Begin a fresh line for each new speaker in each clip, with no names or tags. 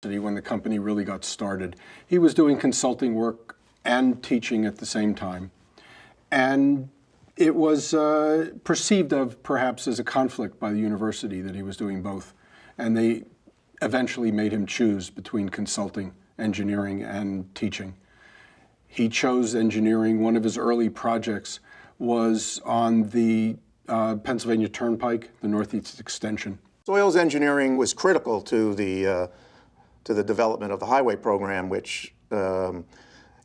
when the company really got started. He was doing consulting work and teaching at the same time. And it was perceived of perhaps as a conflict by the university that he was doing both. And they eventually made him choose between consulting, engineering, and teaching. He chose engineering. One of his early projects was on the Pennsylvania Turnpike, the Northeast Extension.
Soils engineering was critical to the development of the highway program, which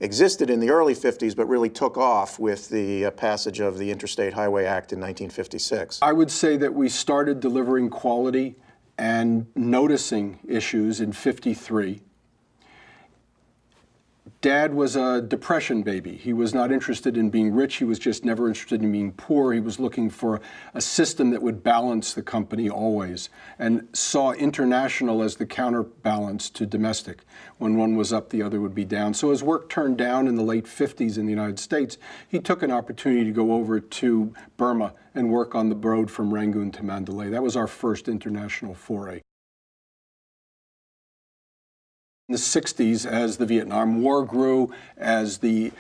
existed in the early 50s, but really took off with the passage of the Interstate Highway Act in 1956.
I would say that we started delivering quality and noticing issues in '53. Dad was a depression baby. He was not interested in being rich. He was just never interested in being poor. He was looking for a system that would balance the company always, and saw international as the counterbalance to domestic. When one was up, the other would be down. So as work turned down in the late 50s in the United States, he took an opportunity to go over to Burma and work on the road from Rangoon to Mandalay. That was our first international foray. In the 60s, as the Vietnam War grew, as the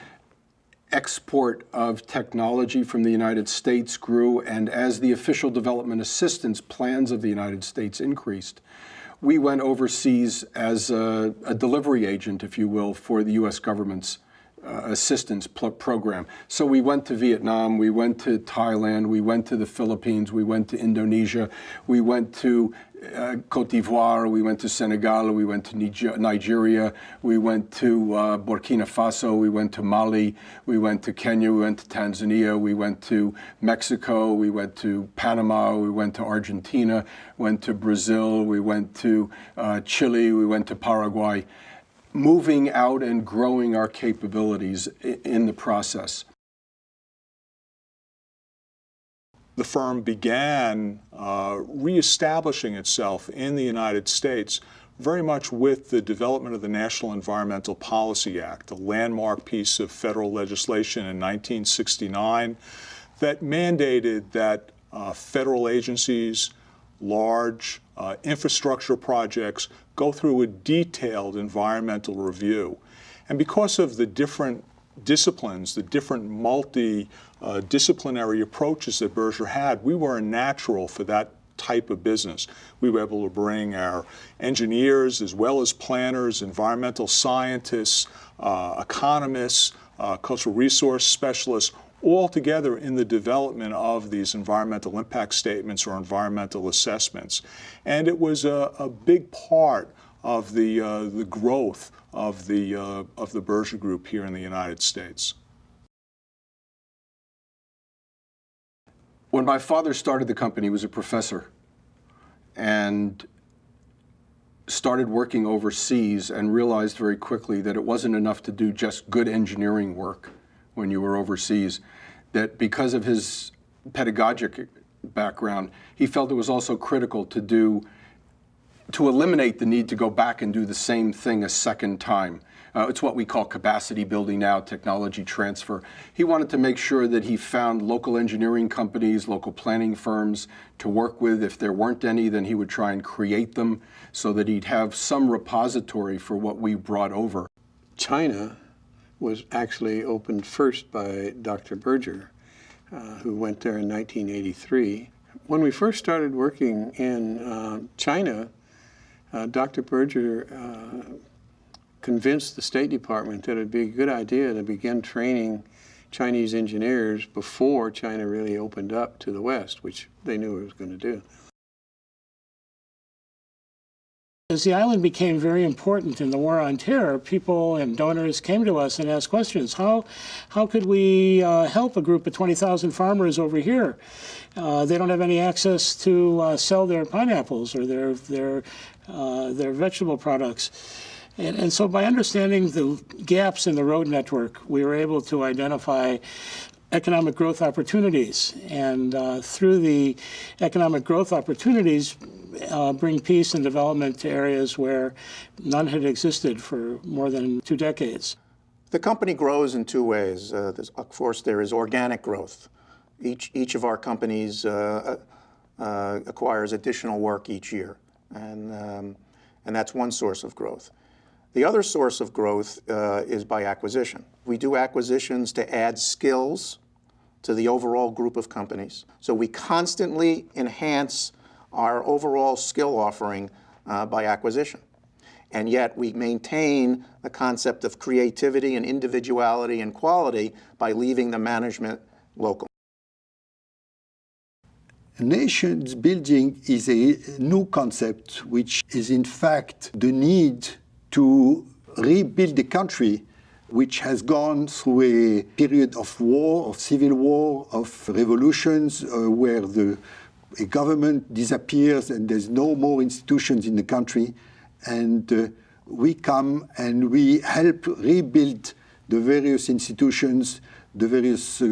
export of technology from the United States grew, and as the official development assistance plans of the United States increased, we went overseas as a delivery agent, if you will, for the U.S. government's assistance program. So we went to Vietnam, we went to Thailand, we went to the Philippines, we went to Indonesia, we went to Cote d'Ivoire, we went to Senegal, we went to Nigeria, we went to Burkina Faso, we went to Mali, we went to Kenya, we went to Tanzania, we went to Mexico, we went to Panama, we went to Argentina, went to Brazil, we went to Chile, we went to Paraguay, moving out and growing our capabilities in the process.
The firm began reestablishing itself in the United States very much with the development of the National Environmental Policy Act, a landmark piece of federal legislation in 1969 that mandated that federal agencies, large infrastructure projects go through a detailed environmental review. And because of the different disciplines, the different multi-disciplinary approaches that Berger had, we were a natural for that type of business. We were able to bring our engineers as well as planners, environmental scientists, economists, cultural resource specialists, all together in the development of these environmental impact statements or environmental assessments. And it was a big part of the growth of the Berger Group here in the United States.
When my father started the company, he was a professor and started working overseas and realized very quickly that it wasn't enough to do just good engineering work when you were overseas, that because of his pedagogic background, he felt it was also critical to eliminate the need to go back and do the same thing a second time. It's what we call capacity building now, technology transfer. He wanted to make sure that he found local engineering companies, local planning firms to work with. If there weren't any, then he would try and create them so that he'd have some repository for what we brought over.
China was actually opened first by Dr. Berger, who went there in 1983. When we first started working in China, Dr. Berger convinced the State Department that it would be a good idea to begin training Chinese engineers before China really opened up to the West, which they knew it was going to do.
As the island became very important in the War on Terror, people and donors came to us and asked questions. How could we help a group of 20,000 farmers over here? They don't have any access to sell their pineapples or their vegetable products. And so by understanding the gaps in the road network, we were able to identify economic growth opportunities. And through the economic growth opportunities, bring peace and development to areas where none had existed for more than 2 decades.
The company grows in 2 ways. Of course, there is organic growth. Each of our companies acquires additional work each year. And and that's one source of growth. The other source of growth is by acquisition. We do acquisitions to add skills to the overall group of companies. So we constantly enhance our overall skill offering by acquisition. And yet we maintain the concept of creativity and individuality and quality by leaving the management local.
Nations building is a new concept, which is in fact the need to rebuild the country which has gone through a period of war, of civil war, of revolutions, where a government disappears and there's no more institutions in the country. And we come and we help rebuild the various institutions, the various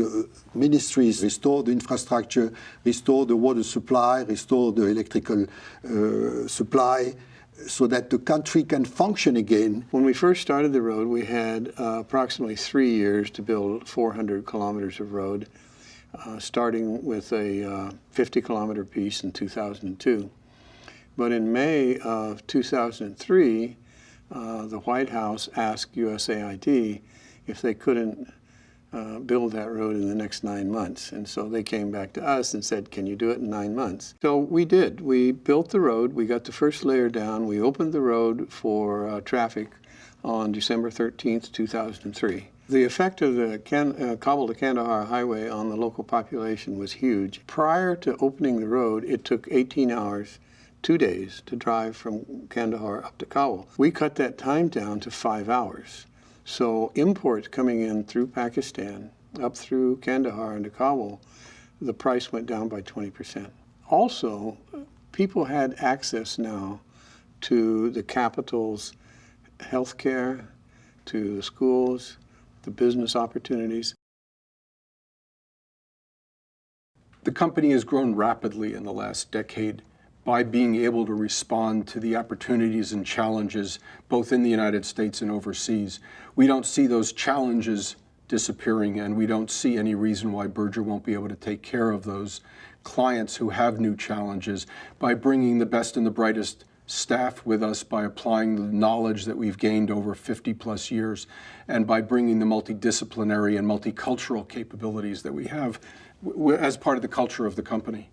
ministries, restore the infrastructure, restore the water supply, restore the electrical supply, so that the country can function again.
When we first started the road, we had approximately 3 years to build 400 kilometers of road, starting with a 50-kilometer piece in 2002. But in May of 2003, the White House asked USAID if they couldn't build that road in the next 9 months. And so they came back to us and said, can you do it in 9 months? So we did. We built the road. We got the first layer down. We opened the road for traffic on December 13th, 2003. The effect of the Kabul to Kandahar highway on the local population was huge. Prior to opening the road, it took 18 hours, 2 days, to drive from Kandahar up to Kabul. We cut that time down to 5 hours. So imports coming in through Pakistan, up through Kandahar into Kabul, the price went down by 20%. Also, people had access now to the capital's healthcare, to the schools, the business opportunities.
The company has grown rapidly in the last decade by being able to respond to the opportunities and challenges both in the United States and overseas. We don't see those challenges disappearing, and we don't see any reason why Berger won't be able to take care of those clients who have new challenges by bringing the best and the brightest staff with us, by applying the knowledge that we've gained over 50 plus years, and by bringing the multidisciplinary and multicultural capabilities that we have as part of the culture of the company.